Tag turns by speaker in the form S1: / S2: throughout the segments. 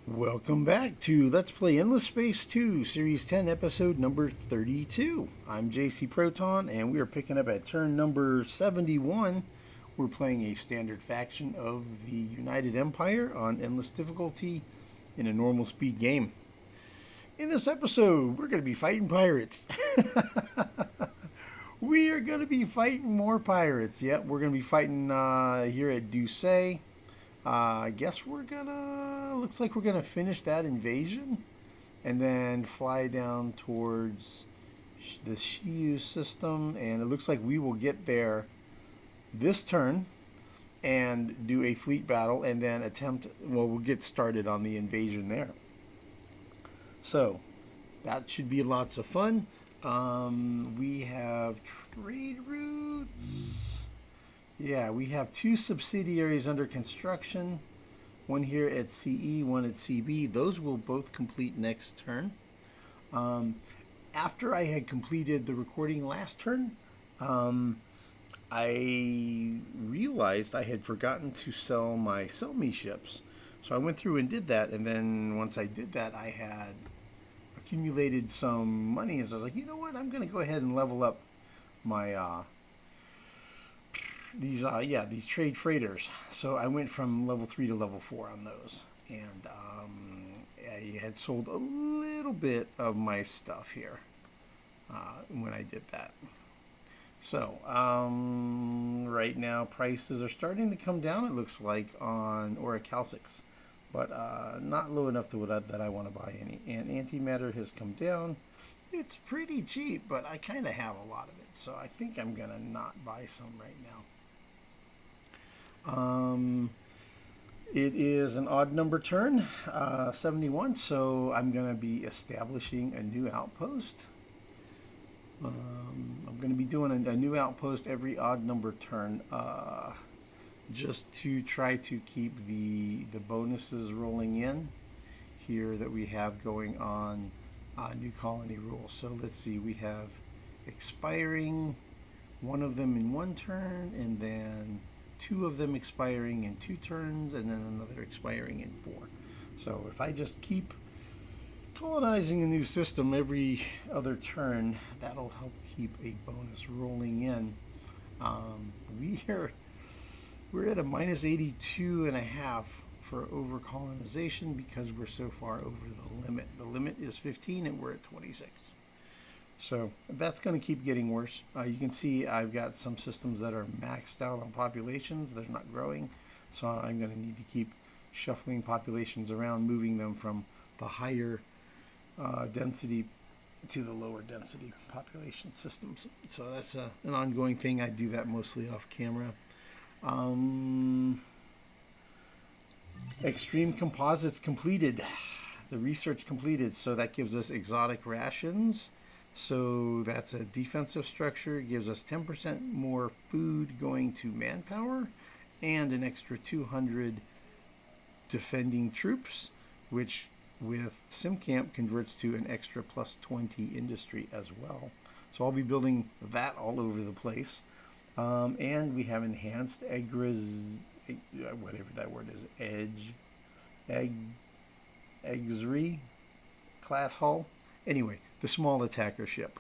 S1: Welcome back to Let's Play Endless Space 2, Series 10, Episode number 32. I'm JC Proton, and we are picking up at turn number 71. We're playing a standard faction of the United Empire on Endless Difficulty in a normal speed game. In this episode, we're going to be fighting pirates. We are going to be fighting more pirates. Yep, we're going to be fighting here at Dusay. I guess looks like we're gonna finish that invasion and then fly down towards the Shiyu system, and it looks like we will get there this turn and do a fleet battle and then we'll get started on the invasion there. So that should be lots of fun. We have trade routes. Yeah, we have two subsidiaries under construction. One here at CE, one at CB. Those will both complete next turn. After I had completed the recording last turn, I realized I had forgotten to sell my Sell Me ships. So I went through and did that, and then once I did that, I had accumulated some money, and so I was like, you know what, I'm going to go ahead and level up my these trade freighters. So I went from level 3 to level 4 on those, and I had sold a little bit of my stuff here when I did that. So right now prices are starting to come down, it looks like, on orichalcics, but not low enough that I want to buy any. And antimatter has come down. It's pretty cheap, but I kind of have a lot of it, so I think I'm gonna not buy some right now. It is an odd number turn, 71, so I'm going to be establishing a new outpost. I'm going to be doing a new outpost every odd number turn, just to try to keep the bonuses rolling in here that we have going on new colony rules. So let's see, we have expiring, one of them in one turn, and then two of them expiring in 2 turns, and then another expiring in 4. So if I just keep colonizing a new system every other turn, that'll help keep a bonus rolling in. We're at a minus 82.5 for over colonization because we're so far over the limit. The limit is 15 and we're at 26. So that's going to keep getting worse. You can see I've got some systems that are maxed out on populations. They're not growing. So I'm going to need to keep shuffling populations around, moving them from the higher density to the lower density population systems. So that's an ongoing thing. I do that mostly off camera. Extreme composites completed. The research completed. So that gives us exotic rations. So that's a defensive structure. It gives us 10% more food going to manpower and an extra 200 defending troops, which with SimCamp converts to an extra plus 20 industry as well. So I'll be building that all over the place. And we have enhanced whatever that word is, Exri class hull. Anyway, the small attacker ship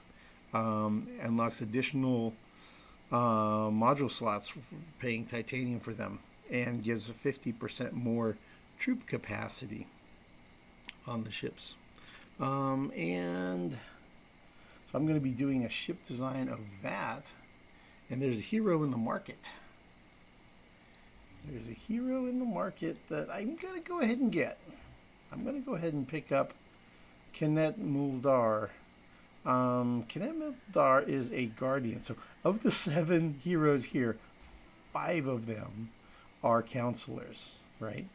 S1: unlocks additional module slots for paying titanium for them, and gives 50% more troop capacity on the ships. And so I'm going to be doing a ship design of that, and there's a hero in the market. There's a hero in the market that I'm going to go ahead and get. I'm going to go ahead and pick up Kenneth Muldar. Kenneth Muldar is a guardian. So of the 7 heroes here, 5 of them are counselors, right?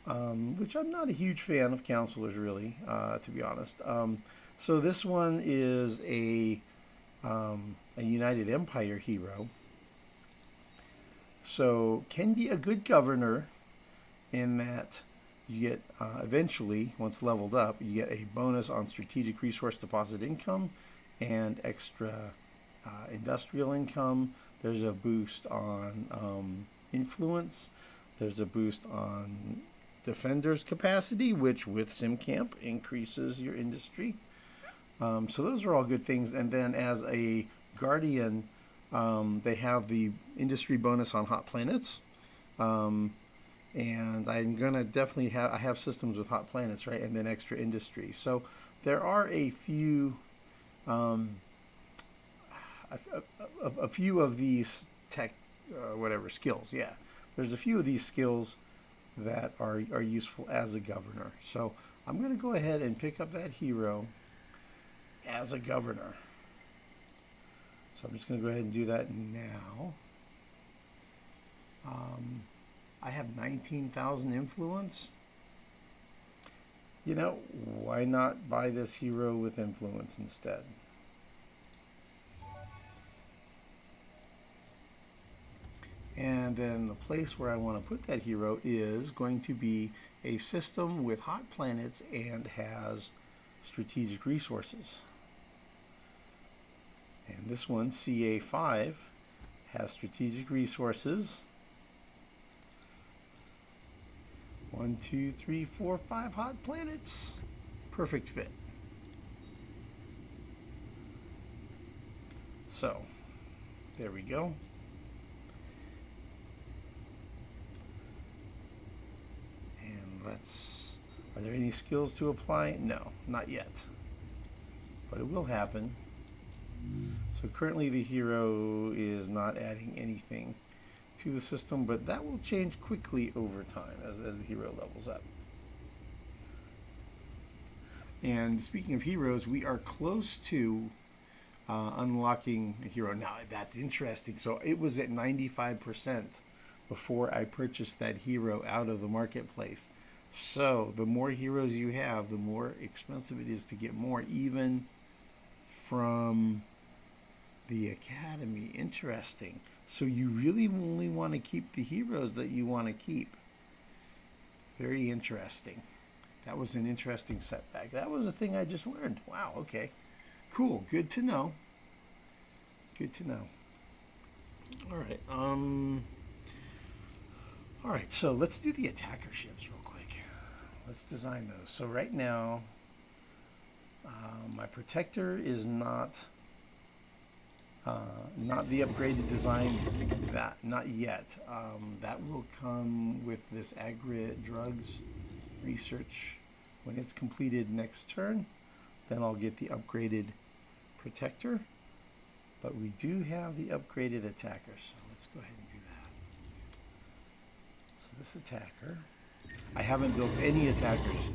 S1: Which I'm not a huge fan of counselors, really, to be honest. So this one is a United Empire hero. So can be a good governor in that you get, eventually, once leveled up, you get a bonus on strategic resource deposit income and extra industrial income. There's a boost on influence. There's a boost on defender's capacity, which with SimCamp increases your industry. So those are all good things. And then as a guardian, they have the industry bonus on hot planets. And I'm gonna definitely I have systems with hot planets, right? And then extra industry. So there are a few a few of these tech whatever skills. Yeah, there's a few of these skills that are useful as a governor. So I'm gonna go ahead and pick up that hero as a governor. So I'm just gonna go ahead and do that now. I have 19,000 influence. You know, why not buy this hero with influence instead? And then the place where I want to put that hero is going to be a system with hot planets and has strategic resources. And this one, CA5, has strategic resources. 1, 2, 3, 4, 5 hot planets. Perfect fit. So, there we go. And are there any skills to apply? No, not yet. But it will happen. So currently the hero is not adding anything to the system, but that will change quickly over time as the hero levels up. And speaking of heroes, we are close to unlocking a hero. Now that's interesting. So it was at 95% before I purchased that hero out of the marketplace. So the more heroes you have, the more expensive it is to get more, even from the academy. Interesting. So you really only want to keep the heroes that you want to keep. Very interesting. That was an interesting setback. That was a thing I just learned. Wow, okay. Cool. Good to know. Good to know. All right. All right, so let's do the attacker ships real quick. Let's design those. So right now, my protector is not the upgraded design. Not yet. That will come with this agri drugs research when it's completed next turn. Then I'll get the upgraded protector. But we do have the upgraded attacker, so let's go ahead and do that. So this attacker, I haven't built any attackers.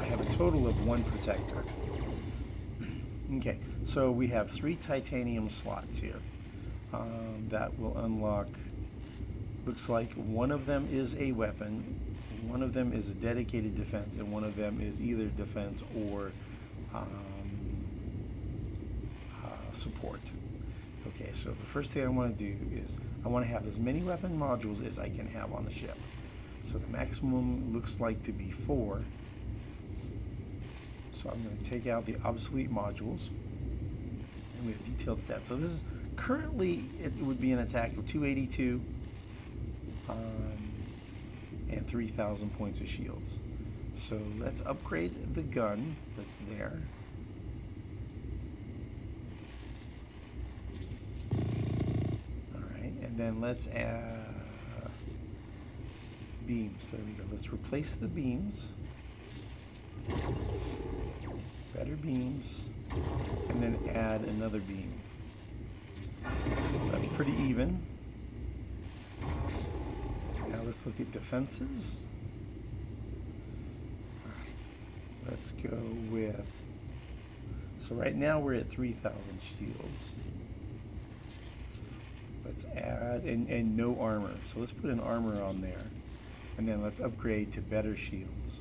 S1: I have a total of 1 protector. Okay, so we have 3 titanium slots here. That will unlock, looks like one of them is a weapon, one of them is a dedicated defense, and one of them is either defense or support. Okay, so the first thing I want to do is I want to have as many weapon modules as I can have on the ship. So the maximum looks like to be 4. So I'm going to take out the obsolete modules, and we have detailed stats. So this is currently, it would be an attack of 282 and 3,000 points of shields. So let's upgrade the gun that's there. All right, and then let's add beams. There we go. Let's replace the beams. Better beams, and then add another beam. That's pretty even. Now let's look at defenses. All right, let's go with, so right now we're at 3,000 shields. Let's add, and no armor. So let's put an armor on there, and then let's upgrade to better shields.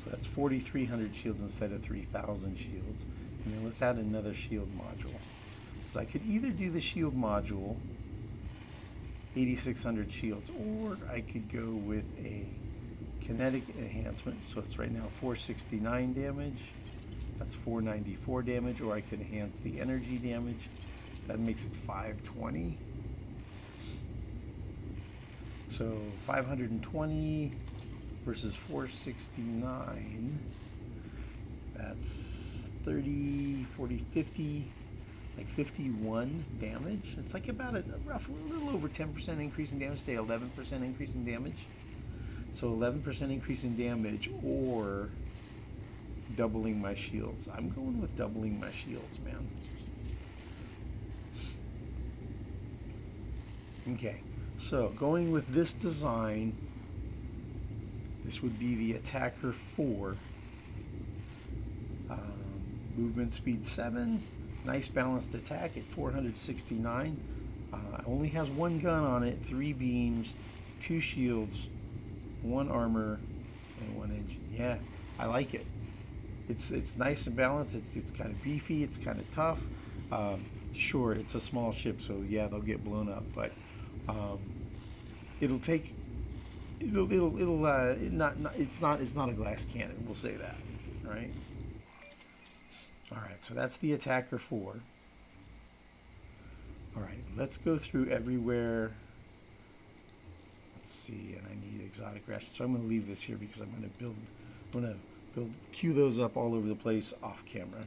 S1: So that's 4,300 shields instead of 3,000 shields. And then let's add another shield module. So I could either do the shield module, 8,600 shields, or I could go with a kinetic enhancement. So it's right now 469 damage. That's 494 damage, or I could enhance the energy damage. That makes it 520. So 520 versus 469. That's 30, 40, 50, like 51 damage. It's like about a roughly a little over 10% increase in damage, say 11% increase in damage. So 11% increase in damage or doubling my shields. I'm going with doubling my shields, man. Okay, so going with this design, this would be the attacker 4. Movement speed 7. Nice balanced attack at 469. Only has 1 gun on it, 3 beams, 2 shields, 1 armor, and 1 engine. Yeah, I like it. It's nice and balanced. It's kind of beefy. It's kind of tough. Sure, it's a small ship, so yeah, they'll get blown up, but it'll it's not a glass cannon. We'll say that, right? All right, so that's the attacker 4. All right, let's go through everywhere. Let's see, and I need exotic rations, so I'm going to leave this here because I'm going to queue those up all over the place off camera.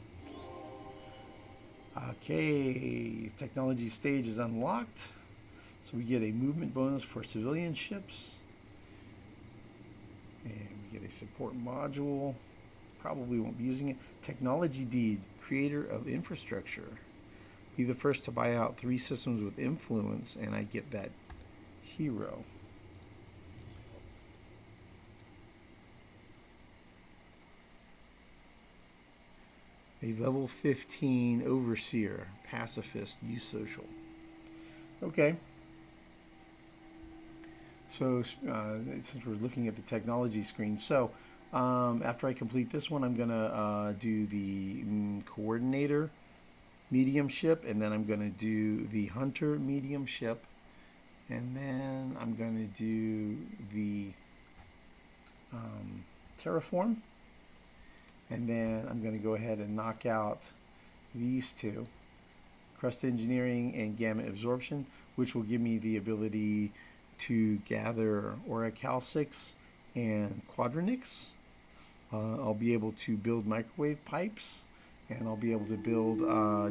S1: Okay, technology stage is unlocked. So we get a movement bonus for civilian ships. And we get a support module. Probably won't be using it. Technology deed, creator of infrastructure. Be the first to buy out 3 systems with influence, and I get that hero. A level 15 overseer, pacifist, use social. Okay. So since we're looking at the technology screen, so after I complete this one, I'm gonna do the coordinator medium ship, and then I'm gonna do the hunter medium ship, and then I'm gonna do the terraform, and then I'm gonna go ahead and knock out these 2, crust engineering and gamma absorption, which will give me the ability to gather orichalcics and quadronix. I'll be able to build microwave pipes, and I'll be able to build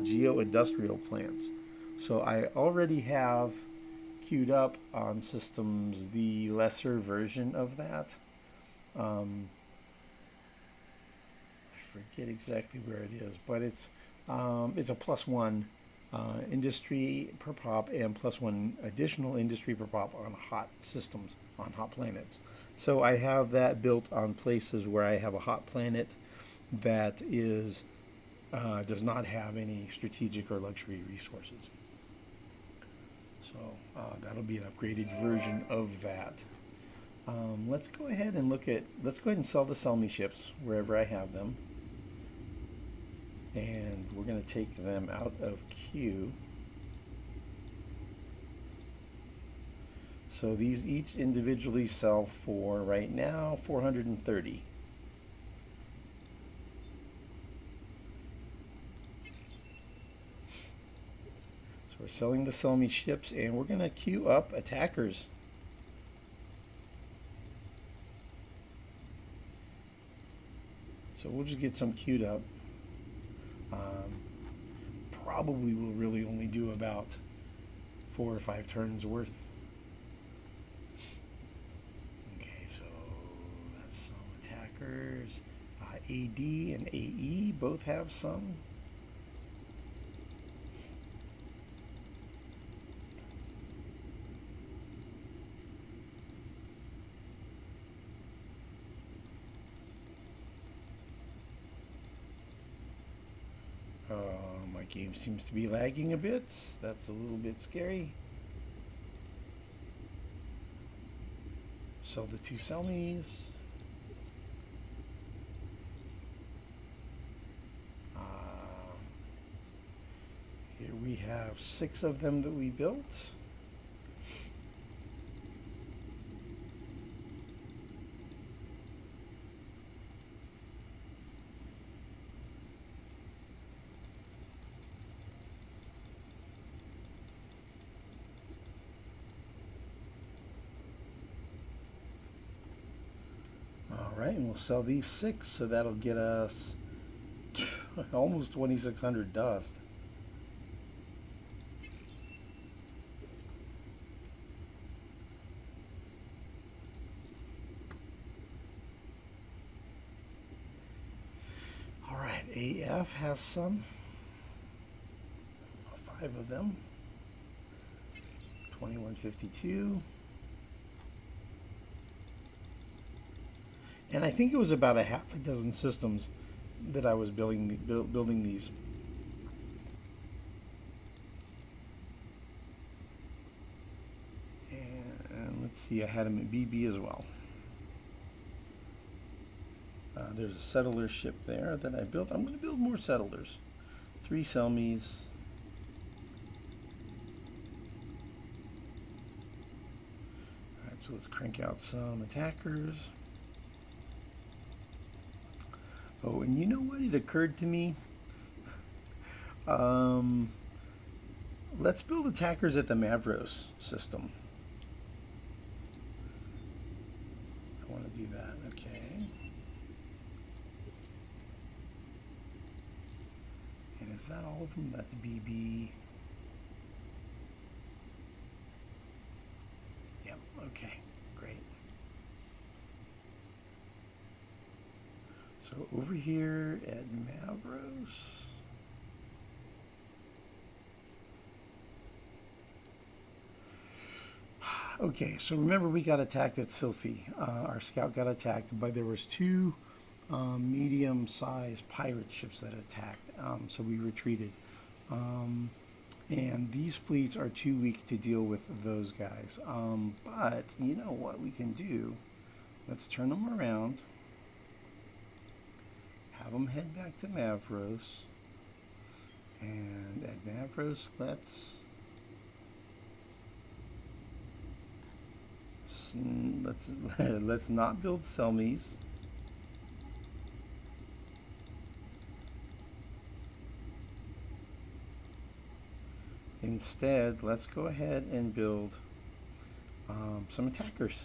S1: geo-industrial plants. So I already have queued up on systems the lesser version of that. I forget exactly where it is, but it's a +1 industry per pop and +1 additional industry per pop on hot systems, on hot planets. So I have that built on places where I have a hot planet that is does not have any strategic or luxury resources. So that'll be an upgraded version of that. Let's go ahead and sell the Sell Me ships wherever I have them. And we're going to take them out of queue. So these each individually sell for, right now, 430. So we're selling the Sell Me ships, and we're going to queue up attackers. So we'll just get some queued up. Probably will really only do about 4 or 5 turns worth. Okay, so that's some attackers. AD and AE both have some. My game seems to be lagging a bit. That's a little bit scary. Sell the 2 Sell Me's. Here we have 6 of them that we built. All right, and we'll sell these 6, so that'll get us almost 2,600 dust. All right, AF has some. 5 of them. 2152. And I think it was about a half a dozen systems that I was building these. And let's see, I had them at BB as well. There's a settler ship there that I built. I'm going to build more settlers. 3 Selmies. All right, so let's crank out some attackers. Oh, and you know what? It occurred to me. Let's build attackers at the Mavros system. I want to do that. Okay. And is that all of them? That's BB. Yep. Okay. Great. So over here at Mavros. Okay, so remember we got attacked at Sylphi. Our scout got attacked, but there was 2 medium-sized pirate ships that attacked, so we retreated. And these fleets are too weak to deal with those guys. But you know what we can do? Let's turn them around. Have them head back to Mavros. And at Mavros, let's not build Selmies. Instead, let's go ahead and build some attackers.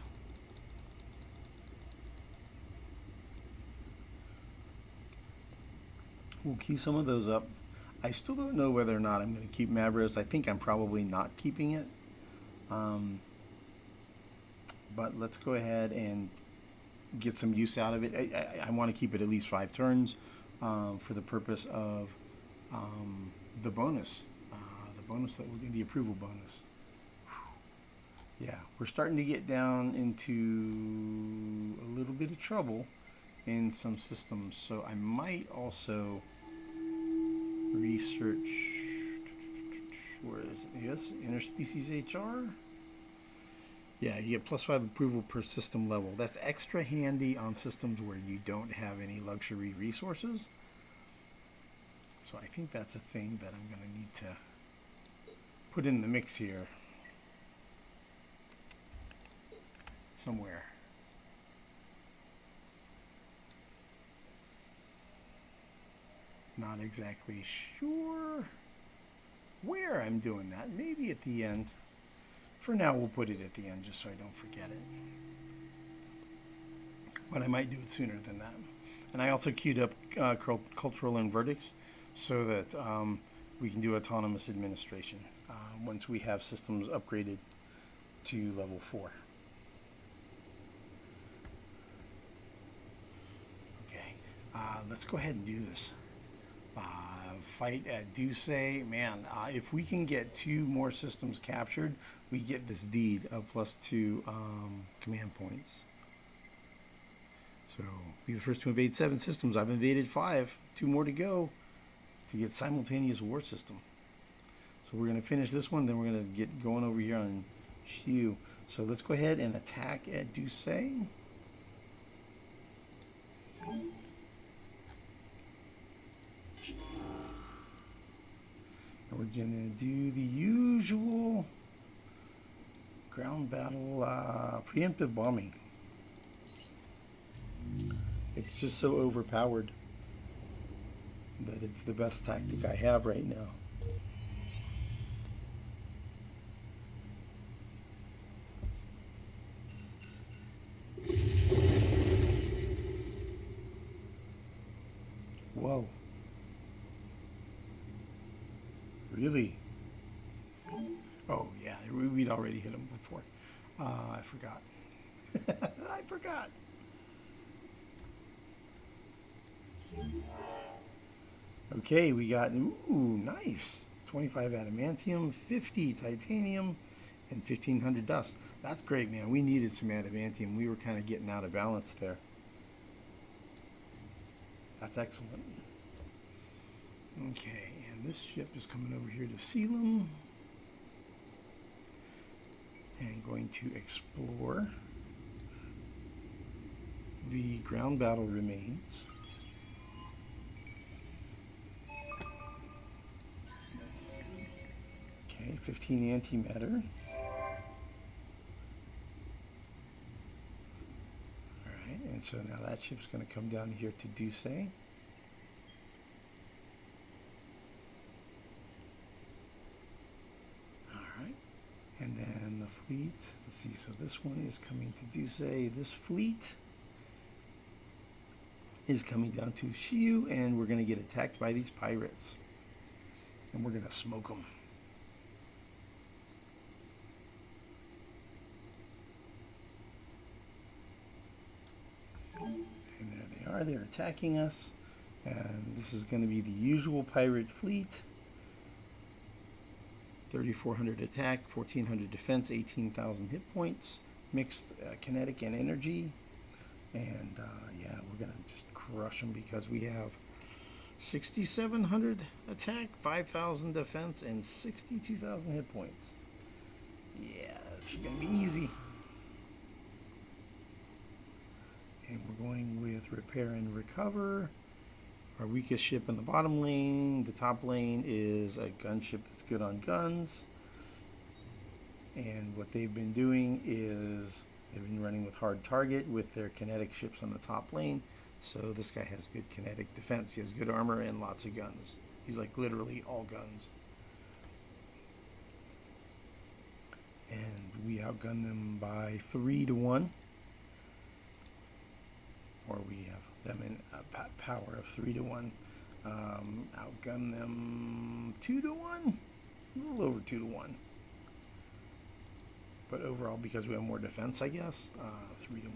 S1: We'll keep some of those up. I still don't know whether or not I'm going to keep Mavros. I think I'm probably not keeping it. But let's go ahead and get some use out of it. I want to keep it at least 5 turns for the purpose of the bonus. The approval bonus. Yeah, we're starting to get down into a little bit of trouble in some systems, so I might also research, where is it? Yes, interspecies HR. Yeah, you get +5 approval per system level. That's extra handy on systems where you don't have any luxury resources. So I think that's a thing that I'm going to need to put in the mix here somewhere. Not exactly sure where I'm doing that. Maybe at the end. For now, we'll put it at the end just so I don't forget it. But I might do it sooner than that. And I also queued up cultural and verdicts so that we can do autonomous administration once we have systems upgraded to level 4. Okay, let's go ahead and do this. Fight at Dusay. Man, if we can get 2 more systems captured, we get this deed of +2 command points. So, be the first to invade 7 systems. I've invaded 5. 2 more to go to get simultaneous war system. So we're going to finish this one, then we're going to get going over here on Shiu. So let's go ahead and attack at Dusay. And we're going to do the usual ground battle preemptive bombing. It's just so overpowered that it's the best tactic I have right now. Whoa. Really? Oh, yeah, we'd already hit him before. I forgot. I forgot. Okay, we got, ooh, nice. 25 adamantium, 50 titanium, and 1500 dust. That's great, man. We needed some adamantium. We were kind of getting out of balance there. That's excellent. Okay, and this ship is coming over here to seal them. And going to explore the ground battle remains. Okay, 15 antimatter. Alright, and so now that ship's going to come down here to Dusay. Alright, and then the fleet, let's see, so this one is coming to Dusay. This fleet is coming down to Shiyu, and we're going to get attacked by these pirates. And we're going to smoke them. And there they are, they're attacking us. And this is going to be the usual pirate fleet. 3,400 attack, 1,400 defense, 18,000 hit points, mixed kinetic and energy. And yeah, we're going to just crush them because we have 6,700 attack, 5,000 defense, and 62,000 hit points. Yeah, it's going to be easy. And we're going with repair and recover. Our weakest ship in the bottom lane. The top lane is a gunship that's good on guns. And what they've been doing is they've been running with hard target with their kinetic ships on the top lane. So this guy has good kinetic defense. He has good armor and lots of guns. He's like literally all guns. And we outgun them by 3 to 1. Or we have them in a power of 3 to 1. Outgun them 2 to 1, a little over 2 to 1. But overall, because we have more defense, I guess, 3 to 1,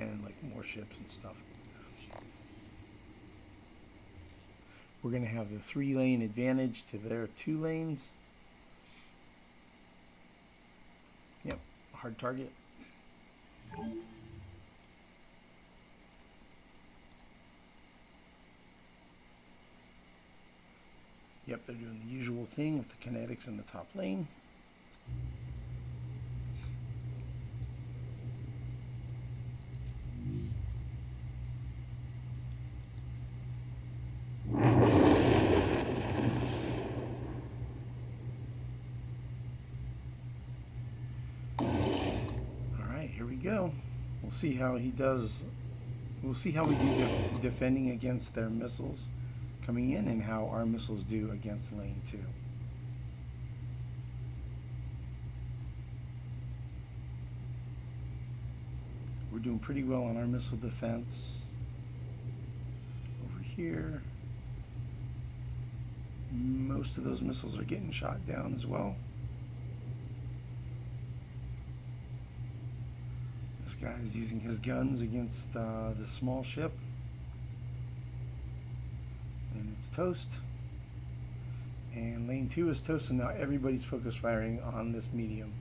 S1: and like more ships and stuff. We're going to have the 3-lane advantage to their 2 lanes. Yep, hard target. Yep, they're doing the usual thing with the kinetics in the top lane. Alright, here we go. We'll see how he does. We'll see how we do defending against their missiles coming in and how our missiles do against lane 2. We're doing pretty well on our missile defense. Over here, most of those missiles are getting shot down as well. This guy is using his guns against this small ship. And it's toast. And lane 2 is toast, and now everybody's focus firing on this medium.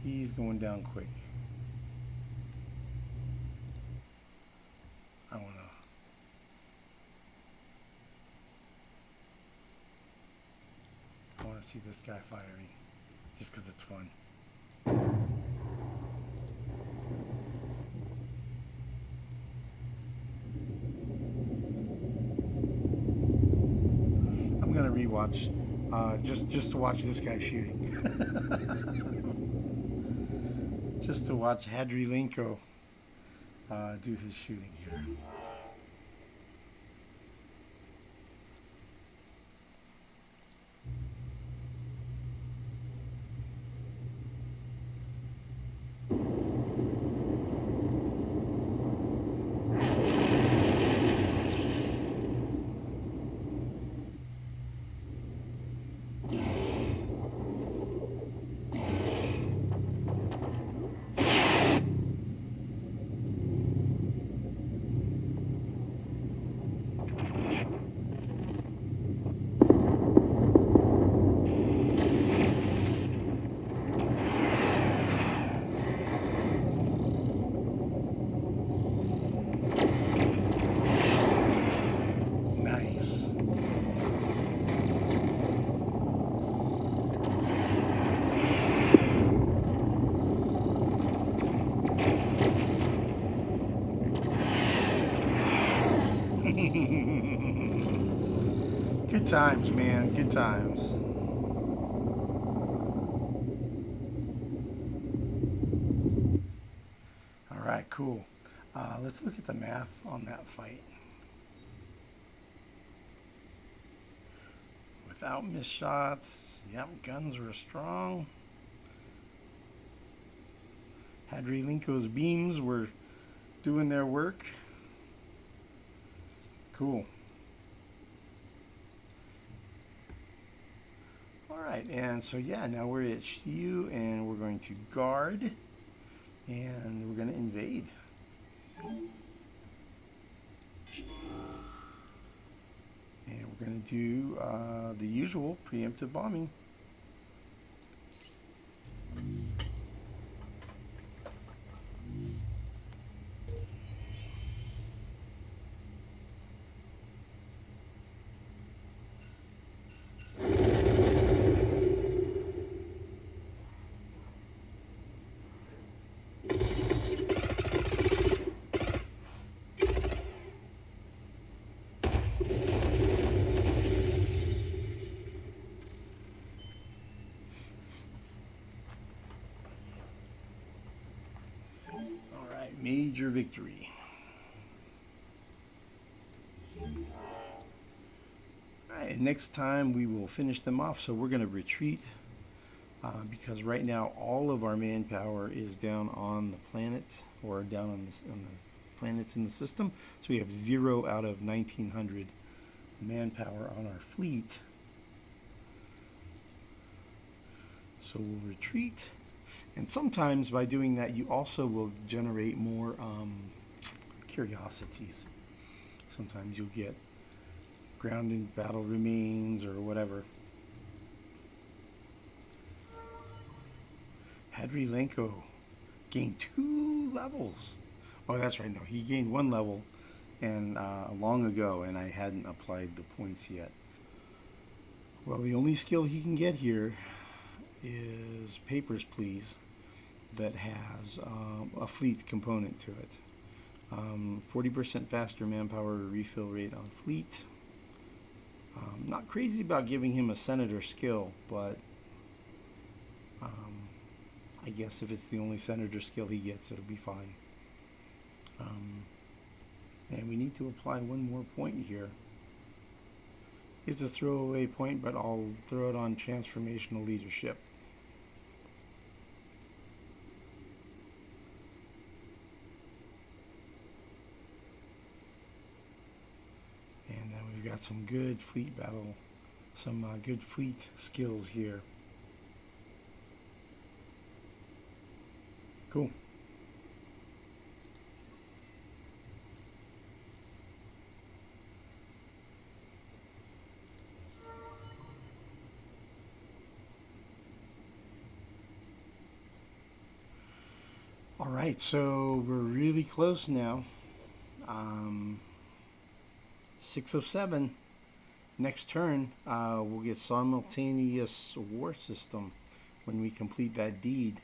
S1: He's going down quick. I want to see this guy firing, just because it's fun. I'm gonna rewatch, just to watch this guy shooting, just to watch Hadri Linko do his shooting here. Good times, man. Good times. All right, cool. Let's look at the math on that fight. Without missed shots, yep, guns were strong. Hadrilenko's beams were doing their work. Cool. All right, and so yeah, now we're at Shiyu, and we're going to guard, and we're going to invade. And we're going to do the usual preemptive bombing. Major victory. Alright, next time we will finish them off, so we're going to retreat because right now all of our manpower is down on the planet, or down on the planets in the system. So we have 0 out of 1900 manpower on our fleet. So we'll retreat. And sometimes by doing that, you also will generate more curiosities. Sometimes you'll get grounded battle remains or whatever. Hadrilenko gained 2 levels. Oh, that's right. No, he gained 1 level and long ago, and I hadn't applied the points yet. Well, the only skill he can get here is Papers, Please, that has a fleet component to it. 40% faster manpower refill rate on fleet. Not crazy about giving him a senator skill, but I guess if it's the only senator skill he gets, it'll be fine. And we need to apply 1 more point here. It's a throwaway point, but I'll throw it on transformational leadership. And then we've got some good fleet battle, some good fleet skills here. Cool. All right, so we're really close now. 6 of 7. Next turn, we'll get simultaneous war system when we complete that deed.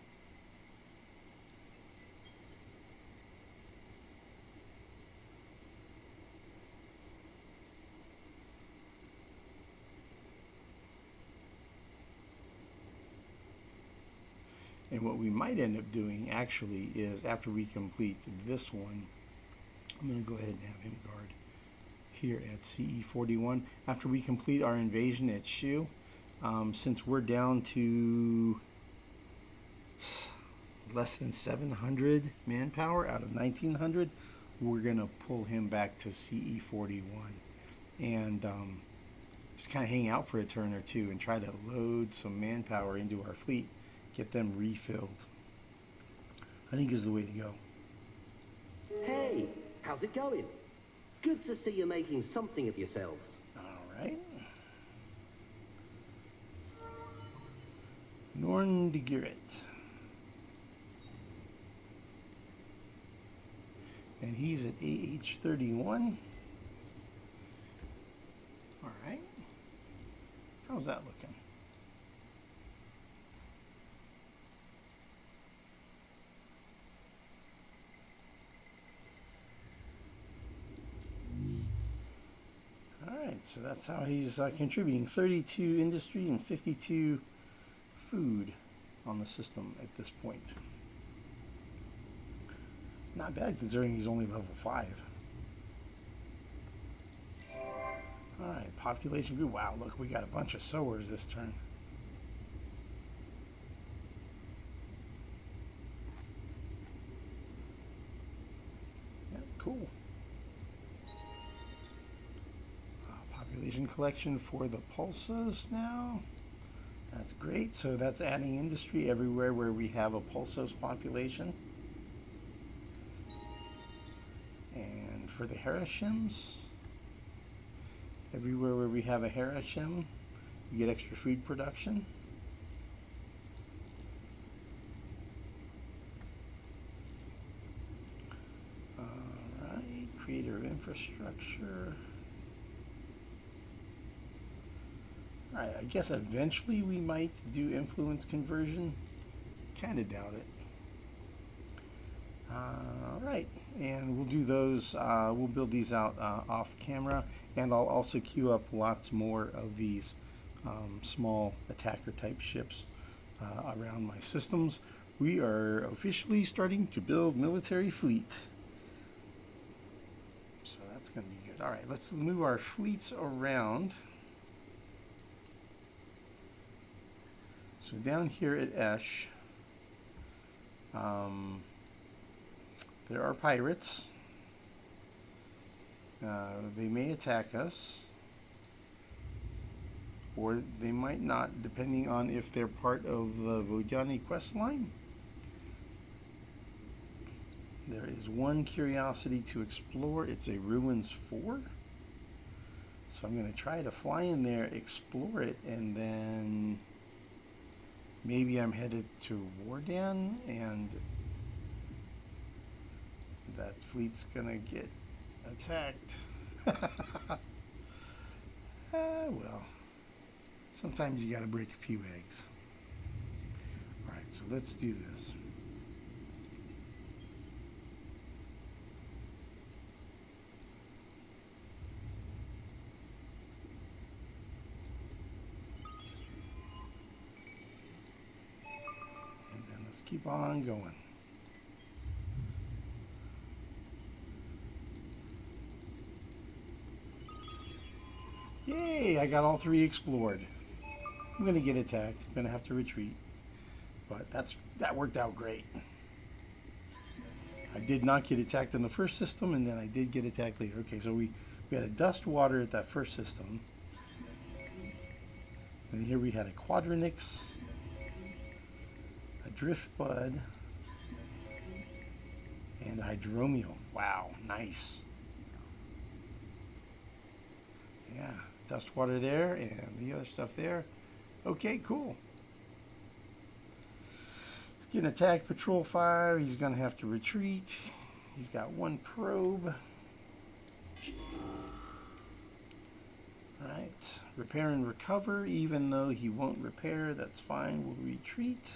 S1: And what we might end up doing actually is, after we complete this one, I'm going to go ahead and have him guard here at CE41. After we complete our invasion at Shu, since we're down to less than 700 manpower out of 1900, we're going to pull him back to CE41 and just kind of hang out for a turn or two and try to load some manpower into our fleet. Get them refilled. I think is the way to go.
S2: Hey, how's it going? Good to see you making something of yourselves.
S1: All right. Norn de Girit. And he's at AH31. All right. How's that looking? so that's how he's contributing 32 industry and 52 food on the system at this point. Not bad considering he's only level 5. Alright, population grew. Wow, look, we got a bunch of sowers this turn. Yeah, cool. Population collection for the pulsos now. That's great. So that's adding industry everywhere where we have a pulsos population. And for the Harashims, everywhere where we have a Harashim, you get extra food production. Alright, creator of infrastructure. Alright, I guess eventually we might do influence conversion. Kind of doubt it. Alright, and we'll do those, we'll build these out off camera, and I'll also queue up lots more of these small attacker type ships around my systems. We are officially starting to build military fleet. So that's going to be good. Alright, let's move our fleets around. So down here at Esh, there are pirates. They may attack us, or they might not, depending on if they're part of the Vodani quest line. There is one curiosity to explore. It's a Ruins 4. So I'm going to try to fly in there, explore it, and then maybe I'm headed to Wardan, and that fleet's gonna get attacked. Well, sometimes you gotta break a few eggs. Alright, so let's do this. And then let's keep on going. Yay, I got all 3 explored. I'm gonna get attacked. I'm gonna have to retreat. But that worked out great. I did not get attacked in the first system, and then I did get attacked later. Okay, so we had a dust water at that first system. And here we had a quadronix, a driftbud, and a hydromial. Wow, nice. Yeah, dust water there and the other stuff there. Okay, cool. He's getting attacked, patrol 5. He's going to have to retreat. He's got 1 probe. Alright, repair and recover. Even though he won't repair, that's fine. We'll retreat.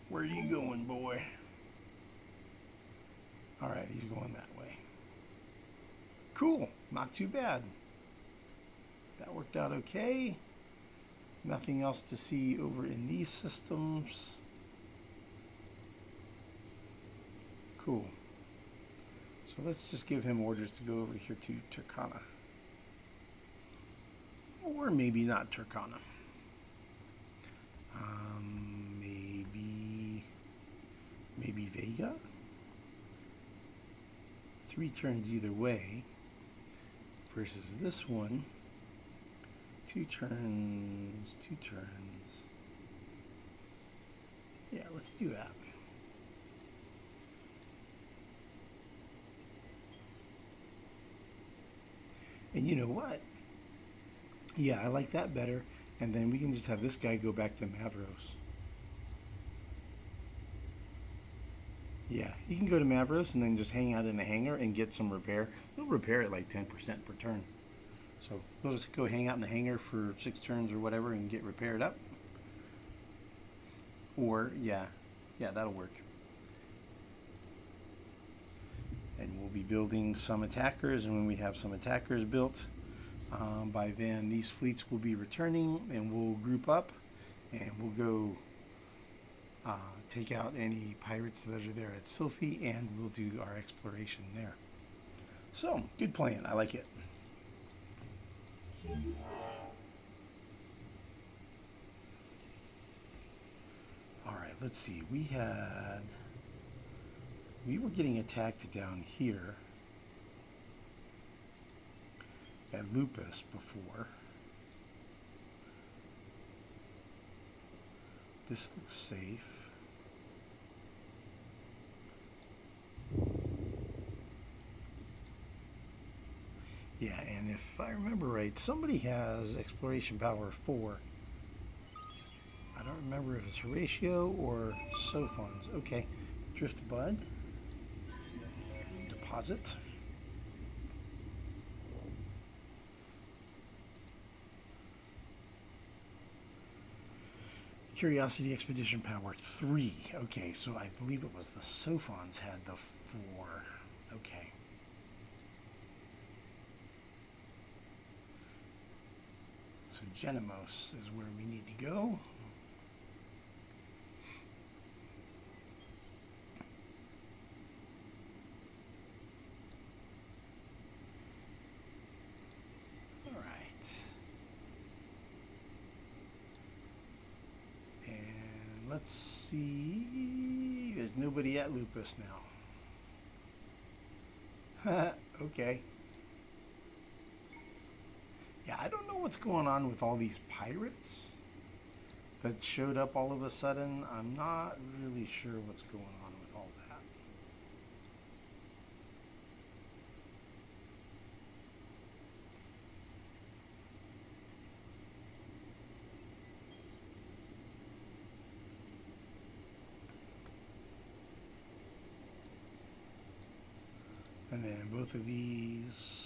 S1: Where are you going, boy? Alright, he's going that way. Cool, not too bad. That worked out okay. Nothing else to see over in these systems. Cool. So let's just give him orders to go over here to Turkana. Or maybe not Turkana. Maybe Vega? 3 turns either way. Versus this one. 2 turns, 2 turns. Yeah, let's do that. And you know what? Yeah, I like that better. And then we can just have this guy go back to Mavros. Yeah, you can go to Mavros and then just hang out in the hangar and get some repair. They'll repair it like 10% per turn. So we'll just go hang out in the hangar for 6 turns or whatever and get repaired up. Or, yeah, that'll work. And we'll be building some attackers, and when we have some attackers built, by then these fleets will be returning, and we'll group up and we'll go take out any pirates that are there at Sylphy, and we'll do our exploration there. So, good plan. I like it. Alright, let's see. We were getting attacked down here at Lupus before. This looks safe. Yeah, and if I remember right, somebody has exploration power 4. I don't remember if it's Horatio or Sophons. Okay, Drift Bud. Deposit. Curiosity Expedition Power 3. Okay, so I believe it was the Sophons had the 4. Okay. So Genemos is where we need to go. All right. And let's see. There's nobody at Lupus now. Okay. Yeah, I don't know what's going on with all these pirates that showed up all of a sudden. I'm not really sure what's going on with all that. And then both of these.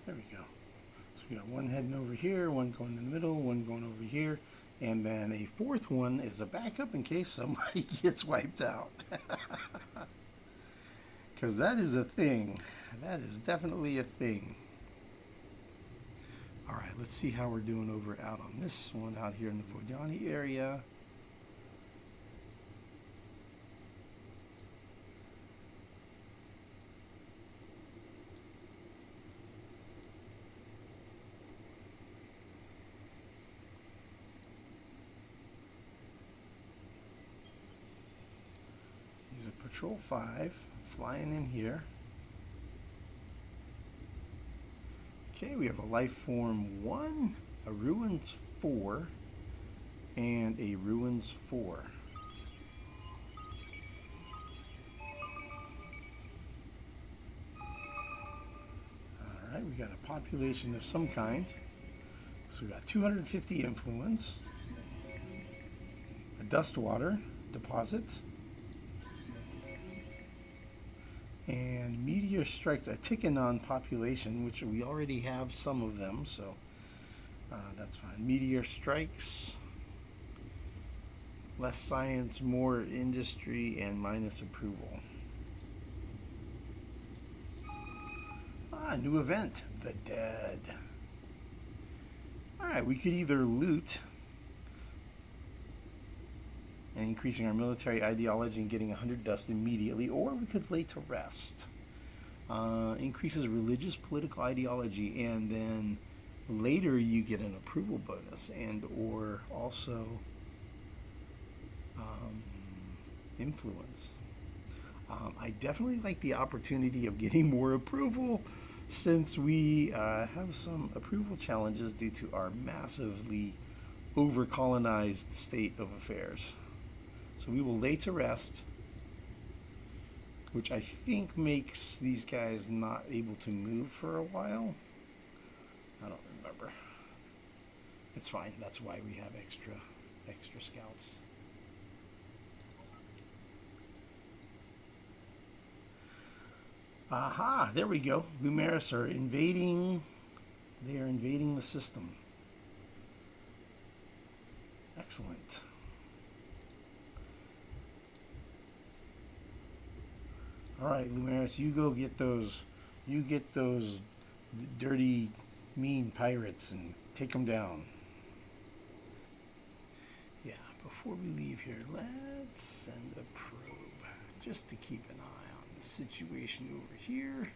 S1: There we go. So we got one heading over here, one going in the middle, one going over here, and then a fourth one is a backup in case somebody gets wiped out. Because that is a thing. That is definitely a thing. Alright, let's see how we're doing over out on this one out here in the Vodani area. Patrol 5, flying in here. Okay, we have a life form 1, a ruins 4, and a ruins 4. Alright, we got a population of some kind. So we got 250 influence, a dust water deposit, and meteor strikes a Tikkanon population, which we already have some of them, so that's fine. Meteor strikes, less science, more industry, and minus approval. New event, the dead. Alright, we could either loot and increasing our military ideology and getting 100 dust immediately, or we could lay to rest. Increases religious political ideology, and then later you get an approval bonus, and or also influence. I definitely like the opportunity of getting more approval, since we have some approval challenges due to our massively over-colonized state of affairs. So we will lay to rest, which I think makes these guys not able to move for a while. I don't remember. It's fine. That's why we have extra scouts. Aha, there we go. Lumeris are invading. They are invading the system. Excellent. All right, Lumeris, you go get those. You get those dirty, mean pirates and take them down. Yeah, before we leave here, let's send a probe just to keep an eye on the situation over here.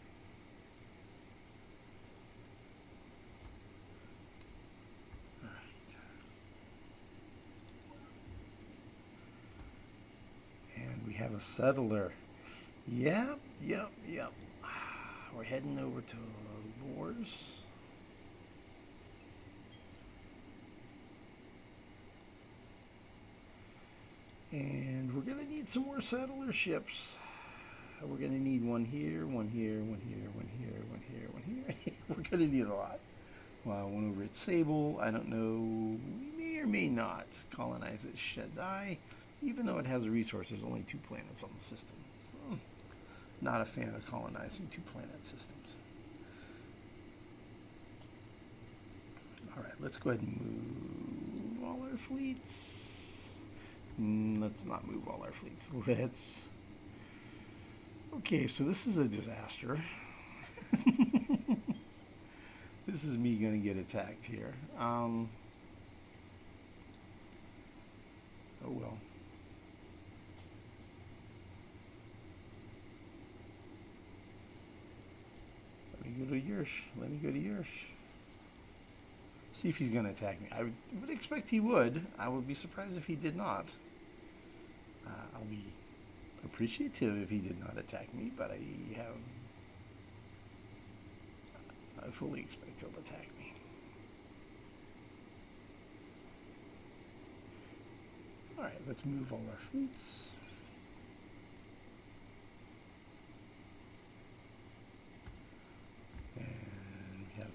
S1: All right. And we have a settler. Yep. We're heading over to Lors. And we're going to need some more settler ships. We're going to need one here, one here, one here, one here, one here, one here. We're going to need a lot. Well, one over at Sable. I don't know. We may or may not colonize at Shaddai, even though it has a resource. There's only 2 planets on the system. So, not a fan of colonizing 2 planet systems. All right, let's go ahead and move all our fleets. Let's not move all our fleets. Let's... Okay, so this is a disaster. This is me going to get attacked here. Oh well. Let me go to Yersh. Let me go to Yersh. See if he's going to attack me. I would expect he would. I would be surprised if he did not. I'll be appreciative if he did not attack me, but I fully expect he'll attack me. Alright, let's move all our fleets. And we have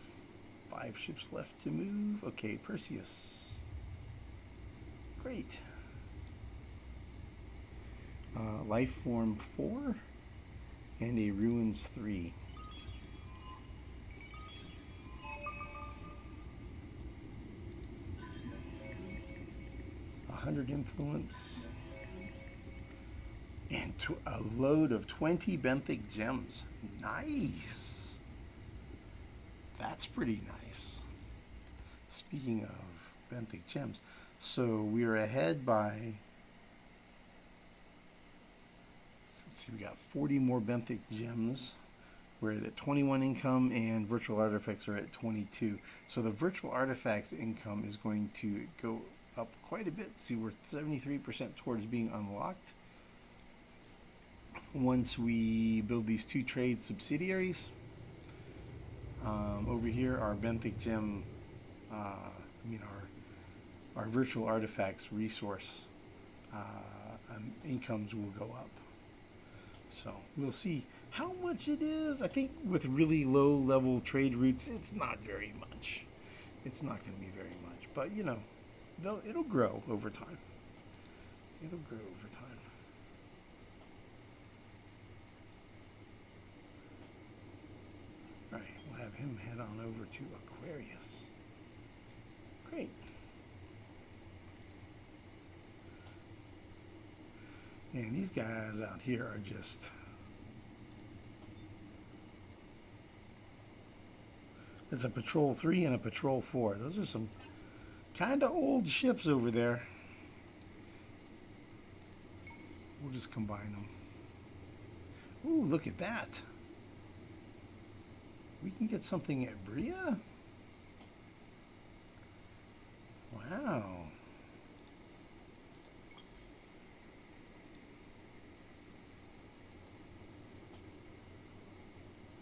S1: 5 ships left to move. Okay, Perseus. Great. Life Form 4 and a Ruins 3. 100 influence. And a load of 20 benthic gems. Nice. That's pretty nice. Speaking of benthic gems, so we're ahead by... Let's see, we got 40 more benthic gems. We're at 21 income, and virtual artifacts are at 22. So the virtual artifacts income is going to go up quite a bit. See, we're 73% towards being unlocked. Once we build these 2 trade subsidiaries, over here our benthic gem, our virtual artifacts resource incomes will go up. So we'll see how much it is. I think with really low level trade routes, it's not very much. It's not going to be very much, but you know, it'll grow over time. It'll grow over time. All right, we'll have him head on over to Aquarius. Great. And these guys out here are just... It's a Patrol 3 and a Patrol 4. Those are some kind of old ships over there. We'll just combine them. Ooh, look at that. We can get something at Bria? Wow.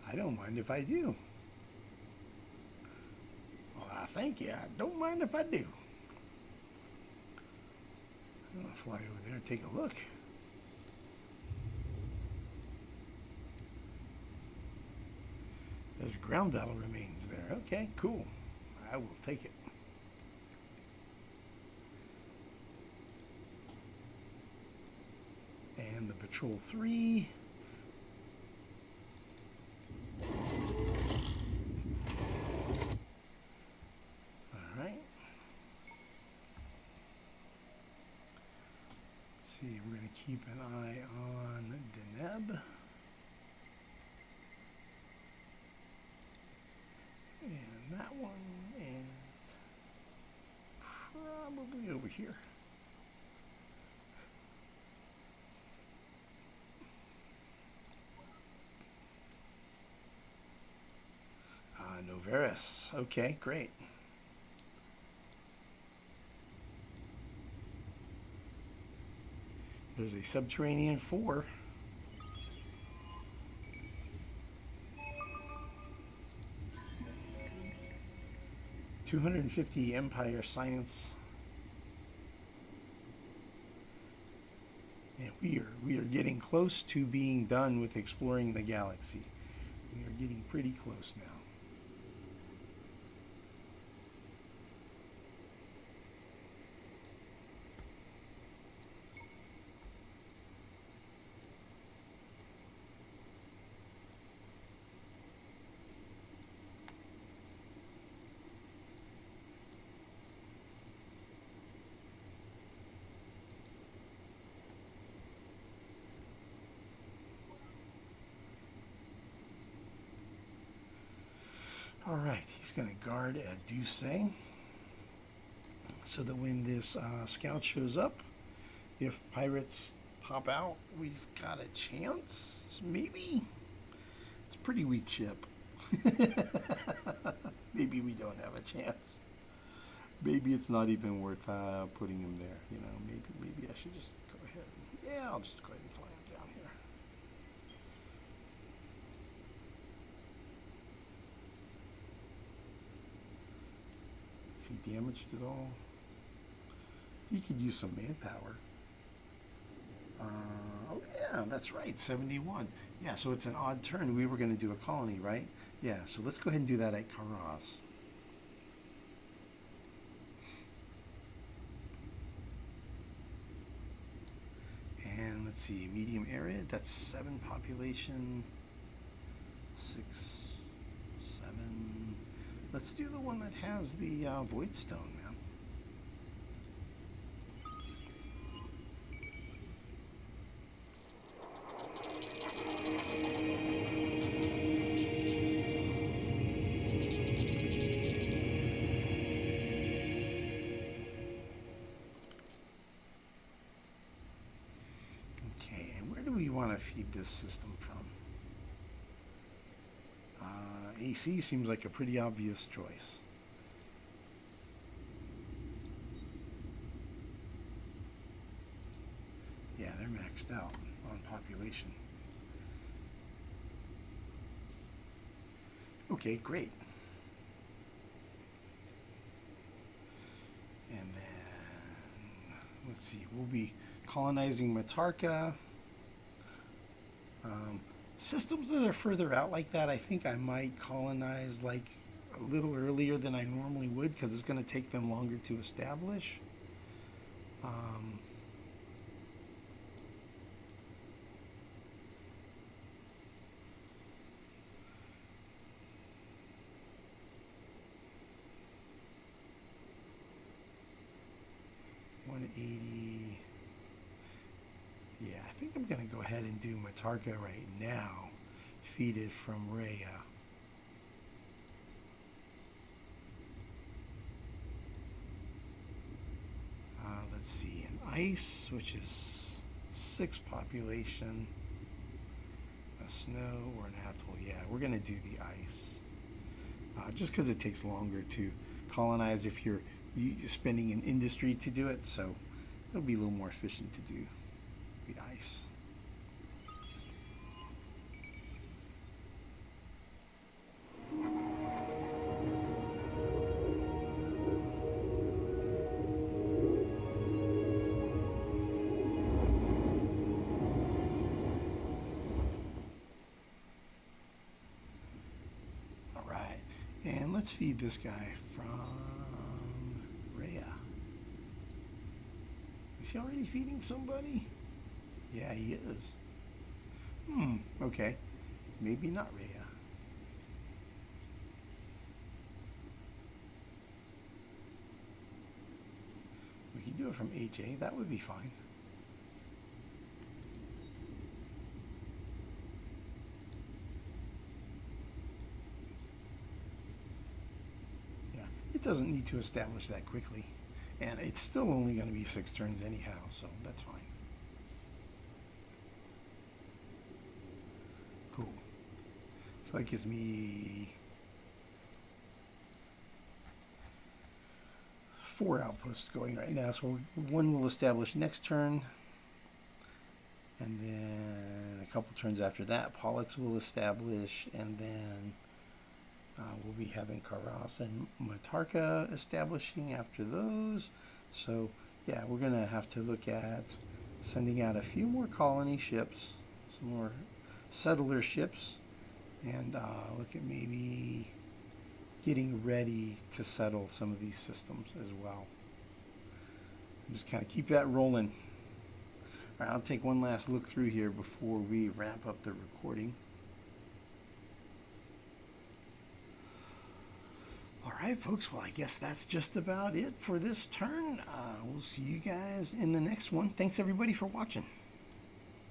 S1: I don't mind if I do. Well, thank you. I don't mind if I do. I'm going to fly over there and take a look. There's ground battle remains there. Okay, cool. I will take it. And the Patrol 3. Alright. Let's see, we're going to keep an eye on Deneb. And that one, and probably over here. Noveris. Okay, great. There's a Subterranean 4. $250 Empire Science. And we are getting close to being done with exploring the galaxy. We are getting pretty close now. All right, he's going to guard at Dusay, so that when this scout shows up, if pirates pop out, we've got a chance, maybe? It's a pretty weak ship. Maybe we don't have a chance. Maybe it's not even worth putting him there. You know, maybe I should just go ahead. Yeah, I'll just go ahead and fly him down here. Is he damaged at all? He could use some manpower. Oh yeah, that's right, 71. Yeah, so it's an odd turn. We were going to do a colony, right? Yeah, so let's go ahead and do that at Karas. And let's see, medium arid, that's 7 population, 6, 7. Let's do the one that has the void stone, man. Okay, and where do we want to feed this system from? AC seems like a pretty obvious choice. Yeah, they're maxed out on population. Okay, great. And then, let's see, we'll be colonizing Matarka. Systems that are further out like that, I think I might colonize like a little earlier than I normally would, because it's going to take them longer to establish. 180. Yeah, I think I'm going to go ahead and do Matarka right now. Feed it from Rhea. Let's see, an ice, which is 6 population. A snow or an atoll. Yeah, we're going to do the ice. Just because it takes longer to colonize if you're spending an industry to do it, so it'll be a little more efficient to do the ice. let's feed this guy from Rhea. Is he already feeding somebody? Yeah, he is. Okay. Maybe not Rhea. We could do it from AJ. That would be fine. Yeah, it doesn't need to establish that quickly. And it's still only going to be 6 turns anyhow, so that's fine. Cool. So that gives me 4 outposts going right now. So one will establish next turn. And then a couple turns after that, Pollux will establish. And then we'll be having Karas and Matarka establishing after those. So yeah, we're going to have to look at sending out a few more colony ships, some more settler ships, and look at maybe getting ready to settle some of these systems as well. And just kind of keep that rolling. All right, I'll take one last look through here before we wrap up the recording. All right, folks. Well, I guess that's just about it for this turn. We'll see you guys in the next one. Thanks, everybody, for watching.